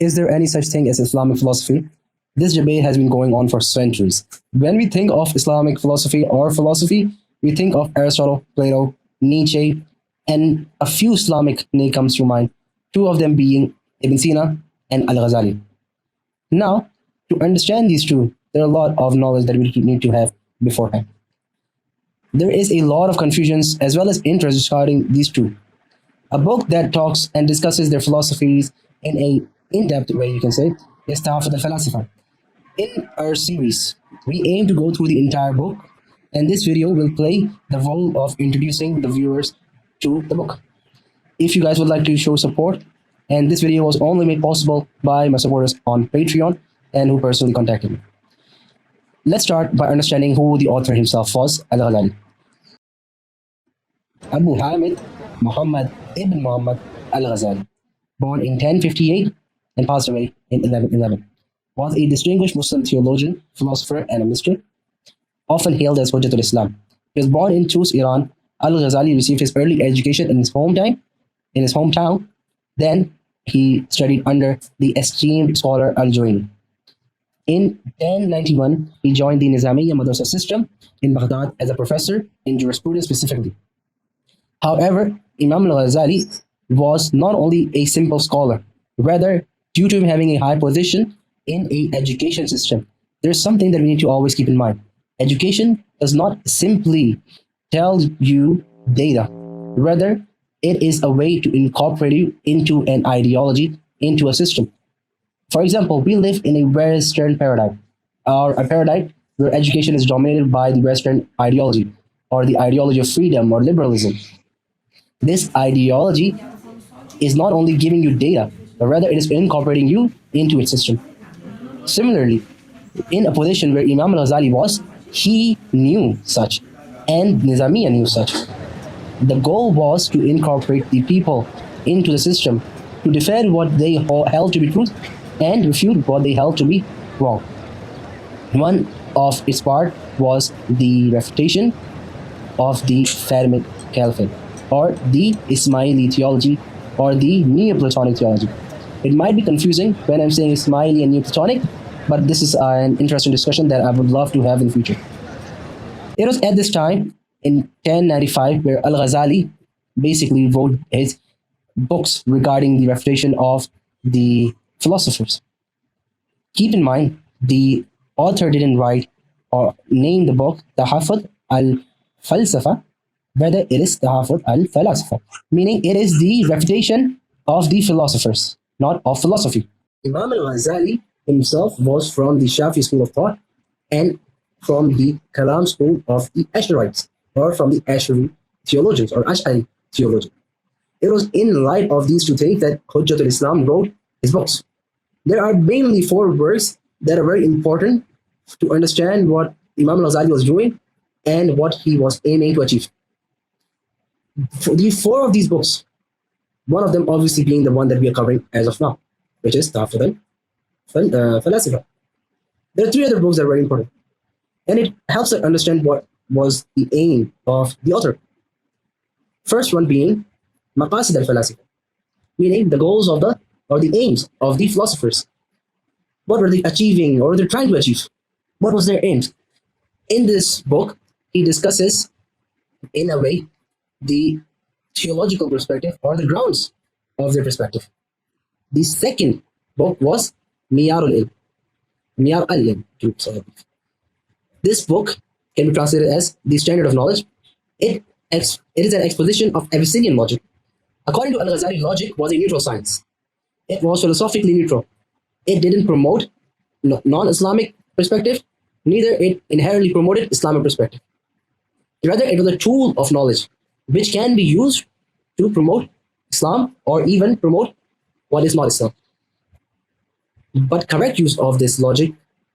Is there any such thing as Islamic philosophy? This debate has been going on for centuries. When we think of Islamic philosophy or philosophy, we think of Aristotle, Plato, Nietzsche, and a few Islamic names comes to mind, two of them being Ibn Sina and Al-Ghazali. Now, to understand these two, there are a lot of knowledge that we need to have beforehand. There is a lot of confusions as well as interest regarding these two. A book that talks and discusses their philosophies in a in-depth way, you can say, is Tahafut al-Falasifa. In our series, we aim to go through the entire book, and this video will play the role of introducing the viewers to the book. If you guys would like to show support, and this video was only made possible by my supporters on Patreon and who personally contacted me. Let's start by understanding who the author himself was, Al-Ghazali. Abu Hamid Muhammad ibn Muhammad Al-Ghazali, born in 1058 and passed away in 1111, was a distinguished Muslim theologian, philosopher, and a mystic, often hailed as Hujjatul Islam. He was born in Tus, Iran. Al-Ghazali received his early education in his hometown. Then he studied under the esteemed scholar Al-Juwayni. In 1091, he joined the Nizamiya Madrasa system in Baghdad as a professor in jurisprudence specifically. However, Imam Al-Ghazali was not only a simple scholar, rather, due to him having a high position in an education system, there's something that we need to always keep in mind. Education does not simply tell you data. Rather, it is a way to incorporate you into an ideology, into a system. For example, we live in a Western paradigm, or a paradigm where education is dominated by the Western ideology, or the ideology of freedom or liberalism. This ideology is not only giving you data, but rather it is incorporating you into its system. Similarly, in a position where Imam Al-Ghazali was, he knew such, and Nizamiya knew such. The goal was to incorporate the people into the system, to defend what they held to be truth and refute what they held to be wrong. One of its part was the refutation of the Fatimid Caliphate, or the Ismaili theology, or the Neoplatonic theology. It might be confusing when I'm saying Ismaili and Neoplatonic, but this is an interesting discussion that I would love to have in the future. It was at this time, in 1095, where Al-Ghazali basically wrote his books regarding the refutation of the philosophers. Keep in mind, the author didn't write or name the book Tahafut al-Falsafa, whether it is Tahafut al-Falasifa, meaning it is the refutation of the philosophers, not of philosophy. Imam Al-Ghazali himself was from the Shafi school of thought and from the Kalam school of the Ash'arites, or from the Ash'ari theologians or Ash'ari theologians. It was in light of these two things that Hujjatul Islam wrote his books. There are mainly four works that are very important to understand what Imam Al-Ghazali was doing and what he was aiming to achieve. For the four of these books, one of them obviously being the one that we are covering as of now, which is Tahafut al-Falasifa. There are three other books that are very important, and it helps us understand what was the aim of the author. First one being Maqasid al-Falasifa, meaning the goals of the aims of the philosophers. What were they achieving, or they're trying to achieve? What was their aims? In this book, he discusses, in a way, the theological perspective or the grounds of their perspective. The second book was Miyar al-Ilm. This book can be translated as the standard of knowledge. It is an exposition of Avicennian logic. According to Al-Ghazali, logic was a neutral science. It was philosophically neutral. It didn't promote non-Islamic perspective, neither it inherently promoted Islamic perspective. Rather, it was a tool of knowledge which can be used to promote Islam or even promote what is not Islam. But correct use of this logic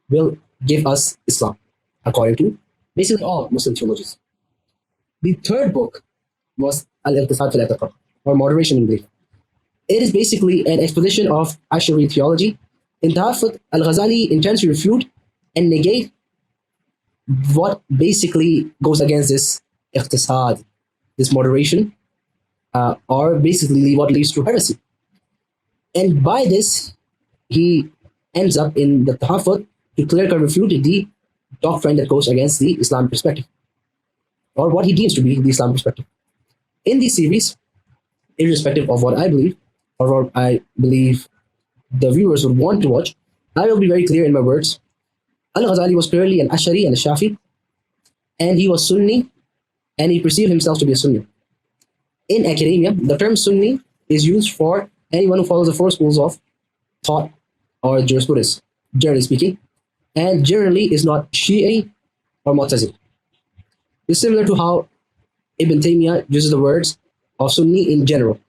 will give us Islam, according to basically all Muslim theologians. The third book was Al-Iqtisad fil I'tiqad, or Moderation in Belief. It is basically an exposition of Ash'ari theology. In Tahafut, Al-Ghazali intends to refute and negate what basically goes against this iqtisad, this moderation, or basically what leads to heresy. And by this, he ends up in the Tahafut to clear-cut refute the doctrine that goes against the Islamic perspective, or what he deems to be the Islamic perspective. In this series, irrespective of what I believe, or what I believe the viewers would want to watch, I will be very clear in my words. Al-Ghazali was clearly an Ash'ari and a Shafi, and he was Sunni, and he perceived himself to be a Sunni. In academia, the term Sunni is used for anyone who follows the four schools of thought or jurisprudence, generally speaking, and generally is not Shi'i or Mu'tazili. It's similar to how Ibn Taymiyyah uses the words of Sunni in general.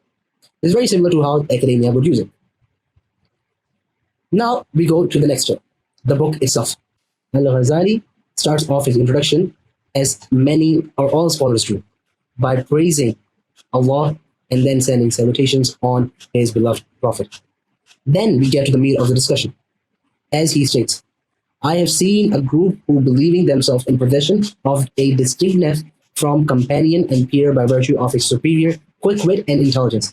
It's very similar to how academia would use it. Now we go to the next step, the book itself. Al-Ghazali starts off his introduction, as many or all scholars do, by praising Allah and then sending salutations on his beloved Prophet. Then we get to the meat of the discussion. As he states, I have seen a group who, believing themselves in possession of a distinctness from companion and peer by virtue of a superior quick wit and intelligence,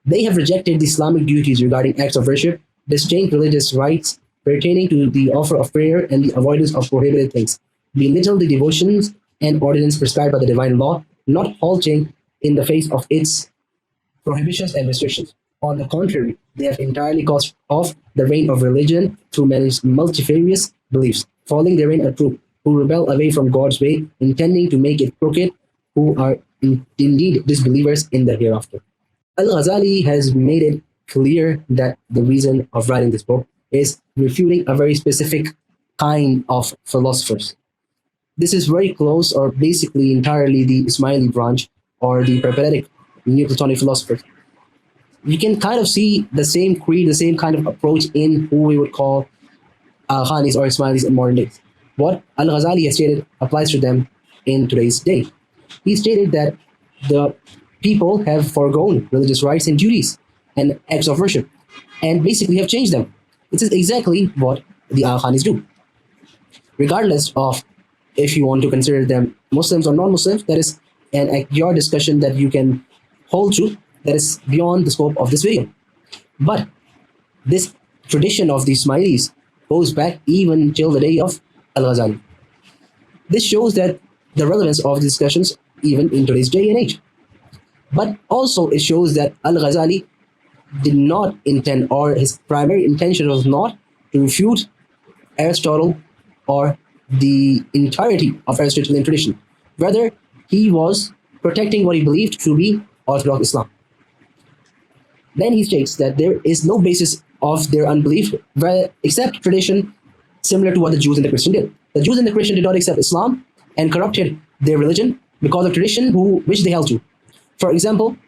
they have rejected the Islamic duties regarding acts of worship, distinct religious rites pertaining to the offer of prayer and the avoidance of prohibited things, belittle the devotions and ordinance prescribed by the divine law, not halting in the face of its prohibitions and restrictions. On the contrary, they have entirely cast off the reign of religion through many multifarious beliefs, falling therein a troop who rebel away from God's way, intending to make it crooked, who are indeed disbelievers in the hereafter. Al-Ghazali has made it clear that the reason of writing this book is refuting a very specific kind of philosophers. This is very close, or basically entirely, the Ismaili branch or the Peripatetic Neoplatonic philosophers. You can kind of see the same creed, the same kind of approach in who we would call Khanis or Ismailis in modern days. What Al-Ghazali has stated applies to them in today's day. He stated that the people have foregone religious rights and duties and acts of worship and basically have changed them. This is exactly what the Khanis do. Regardless of if you want to consider them Muslims or non-Muslims, that is your discussion that you can hold to, that is beyond the scope of this video. But this tradition of the Ismailis goes back even till the day of Al-Ghazali. This shows that the relevance of the discussions even in today's day and age. But also it shows that Al-Ghazali did not intend, or his primary intention was not to refute Aristotle or the entirety of Aristotelian tradition. Rather, he was protecting what he believed to be Orthodox Islam. Then he states that there is no basis of their unbelief except tradition, similar to what the Jews and the Christians did. The Jews and the Christians did not accept Islam and corrupted their religion because of tradition which they held to. For example,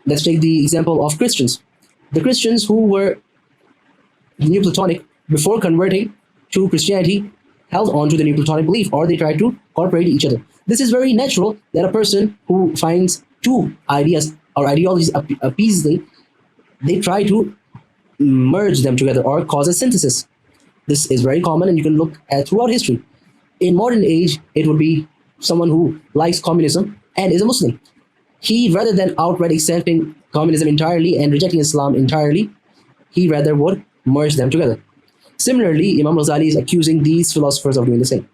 let's take the example of Christians. The Christians who were Neoplatonic before converting to Christianity held on to the Neoplatonic belief, or they tried to incorporate each other. This is very natural that a person who finds two ideas or ideologies appeasing, they try to merge them together or cause a synthesis. This is very common, and you can look at throughout history. In modern age, it would be someone who likes communism and is a Muslim. He, rather than outright accepting communism entirely and rejecting Islam entirely, he rather would merge them together. Similarly, Imam Al-Ghazali is accusing these philosophers of doing the same.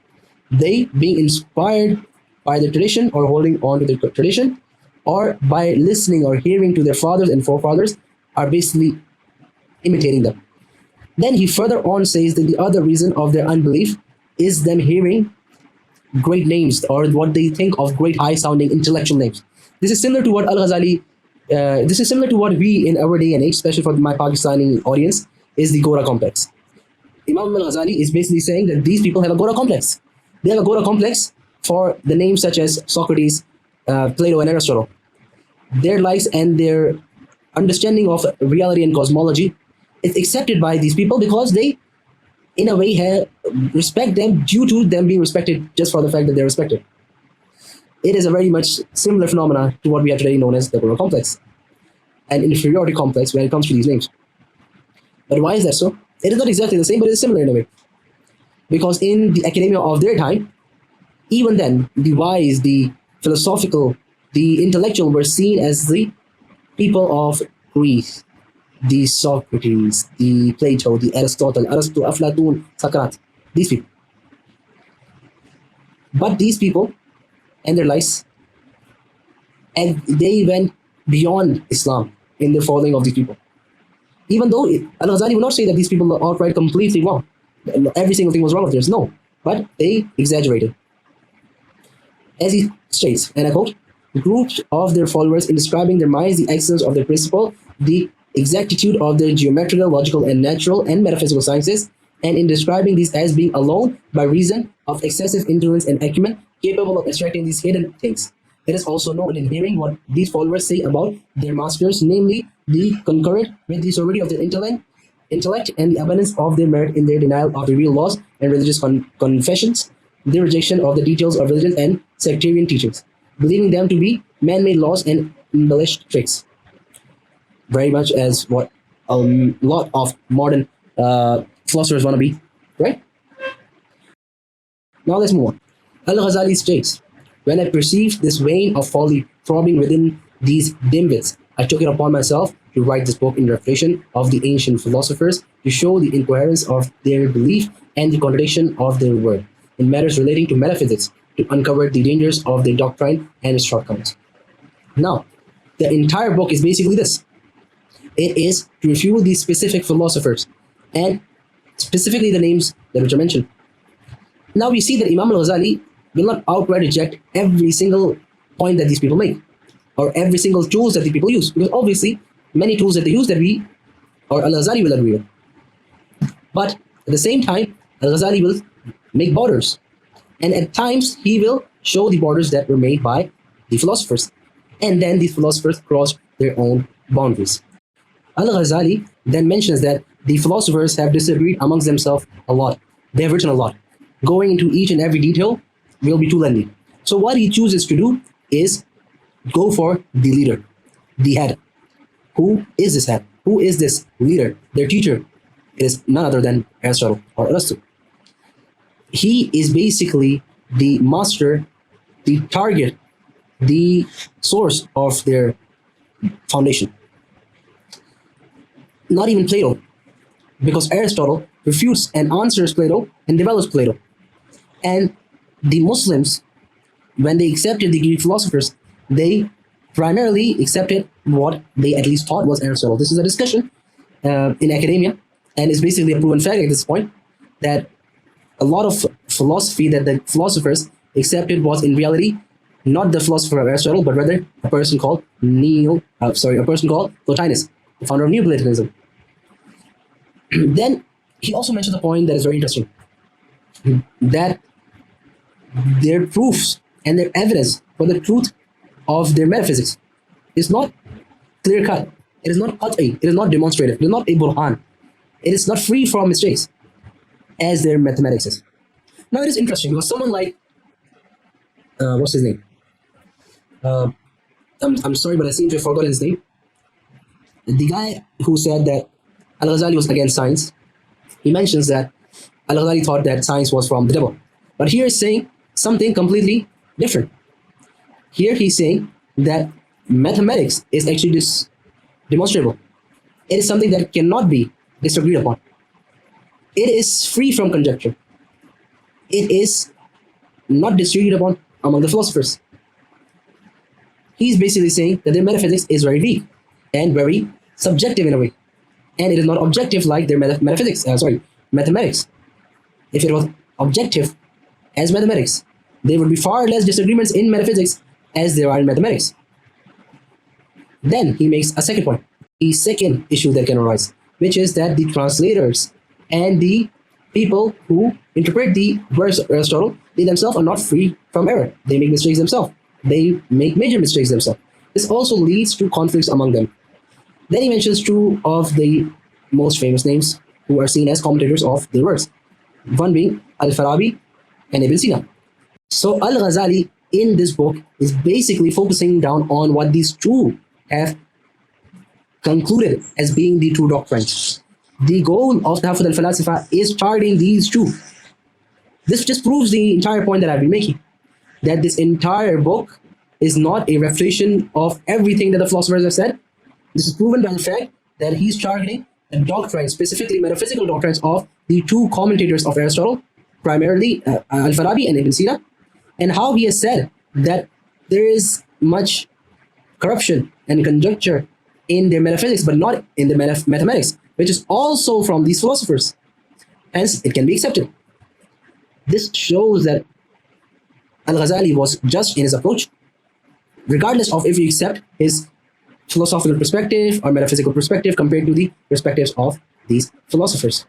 They, being inspired by the tradition or holding on to the tradition, or by listening or hearing to their fathers and forefathers, are basically imitating them. Then he further on says that the other reason of their unbelief is them hearing great names, or what they think of great high-sounding intellectual names. This is similar to what Al-Ghazali, this is similar to what we in our day and age, especially for my Pakistani audience, is the Gora complex. Imam Al-Ghazali is basically saying that these people have a Gora complex. They have a Gora complex for the names such as Socrates, Plato, and Aristotle. Their likes and their understanding of reality and cosmology is accepted by these people because they, in a way, respect them due to them being respected just for the fact that they're respected. It is a very much similar phenomena to what we have today known as the Gora complex, an inferiority complex when it comes to these names. But why is that so? It is not exactly the same, but it is similar in a way. Because in the academia of their time, even then, the wise, the philosophical, the intellectual were seen as the people of Greece. the Socrates, the Plato, the Aristotle, Aflatun, Socrates, these people. But these people and their lives, and they went beyond Islam in the following of these people. Even though Al-Ghazali will not say that these people are outright completely wrong, every single thing was wrong with theirs, no, but they exaggerated. As he states, and I quote, groups of their followers in describing their minds the excellence of their principle, the exactitude of their geometrical, logical, and natural and metaphysical sciences, and in describing these as being alone by reason of excessive endurance and acumen, capable of extracting these hidden things. It is also known in hearing what these followers say about their masters, namely the concurrent with the sovereignty of their intellect and the abundance of their merit in their denial of the real laws and religious confessions, the rejection of the details of religion and sectarian teachings, believing them to be man-made laws and embellished tricks. Very much as what a lot of modern philosophers want to be, right? Now let's move on. Al-Ghazali states, when I perceived this vein of folly throbbing within these dimwits, I took it upon myself to write this book in refutation of the ancient philosophers to show the incoherence of their belief and the contradiction of their word in matters relating to metaphysics, to uncover the dangers of their doctrine and its shortcomings. Now, the entire book is basically this. It is to refute these specific philosophers and specifically the names that which are mentioned. Now we see that Imam Al-Ghazali will not outright reject every single point that these people make or every single tools that the people use, because obviously many tools that they use that we or Al-Ghazali will agree with. But at the same time, Al-Ghazali will make borders, and at times he will show the borders that were made by the philosophers, and then these philosophers cross their own boundaries. Al-Ghazali then mentions that the philosophers have disagreed amongst themselves a lot. They have written a lot. Going into each and every detail will be too lengthy. So what he chooses to do is go for the leader, the head. Who is this head? Who is this leader? Their teacher is none other than Aristotle or Aristotle. He is basically the master, the target, the source of their foundation. Not even Plato, because Aristotle refutes and answers Plato and develops Plato. And the Muslims, when they accepted the Greek philosophers, they primarily accepted what they at least thought was Aristotle. This is a discussion in academia, and it's basically a proven fact at this point that a lot of philosophy that the philosophers accepted was in reality not the philosopher of Aristotle, but rather a person called Plotinus, the founder of Neoplatonism. Then he also mentioned a point that is very interesting, that their proofs and their evidence for the truth of their metaphysics is not clear-cut. It is not qat'i. It is not demonstrative. It is not a burhan. It is not free from mistakes as their mathematics is. Now it is interesting because someone like, what's his name? I'm sorry, but I seem to have forgotten his name. The guy who said that Al-Ghazali was against science, he mentions that Al-Ghazali thought that science was from the devil. But here he's saying something completely different. Here he's saying that mathematics is actually demonstrable. It is something that cannot be disagreed upon. It is free from conjecture. It is not disagreed upon among the philosophers. He's basically saying that their metaphysics is very weak and very subjective in a way. And it is not objective like their mathematics. If it was objective as mathematics, there would be far less disagreements in metaphysics as there are in mathematics. Then he makes a second point, the second issue that can arise, which is that the translators and the people who interpret the words of Aristotle, they themselves are not free from error. They make mistakes themselves. They make major mistakes themselves. This also leads to conflicts among them. Then he mentions two of the most famous names who are seen as commentators of their works, one being Al-Farabi and Ibn Sīnā. So Al-Ghazali in this book is basically focusing down on what these two have concluded as being the true doctrines. The goal of Tahafut al-Falasifa is targeting these two. This just proves the entire point that I've been making, that this entire book is not a refutation of everything that the philosophers have said. This is proven by the fact that he's targeting the doctrines, specifically metaphysical doctrines of the two commentators of Aristotle, primarily Al-Farabi and Ibn Sīnā, and how he has said that there is much corruption and conjecture in their metaphysics, but not in the mathematics, which is also from these philosophers. Hence, it can be accepted. This shows that Al-Ghazali was just in his approach, regardless of if you accept his philosophical perspective or metaphysical perspective compared to the perspectives of these philosophers.